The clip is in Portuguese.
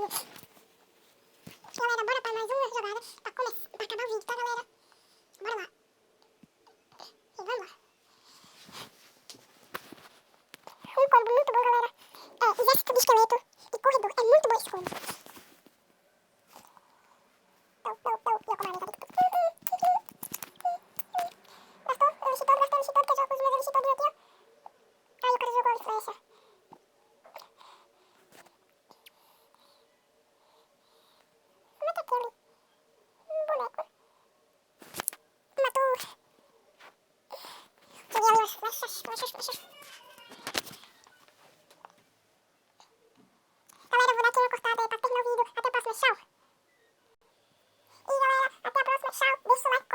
Galera, bora pra mais uma jogada pra acabar o vídeo, tá, galera? Bora lá. E vamos lá. Um combo muito bom, galera. É, exército de esqueleto e corredor. É muito bom esse combo. E a comadre tá ali. Gastou, eu enchi todo, que eu jogo os meus enchi todos aqui, ó. Aí o cara jogou de flecha. Mata aquele boneco. Matou. Joguei ali as flechas. Galera, eu vou dar aqui uma cortada aí pra terminar o vídeo. Até a próxima, tchau. E galera, até a próxima, tchau. Deixa o like,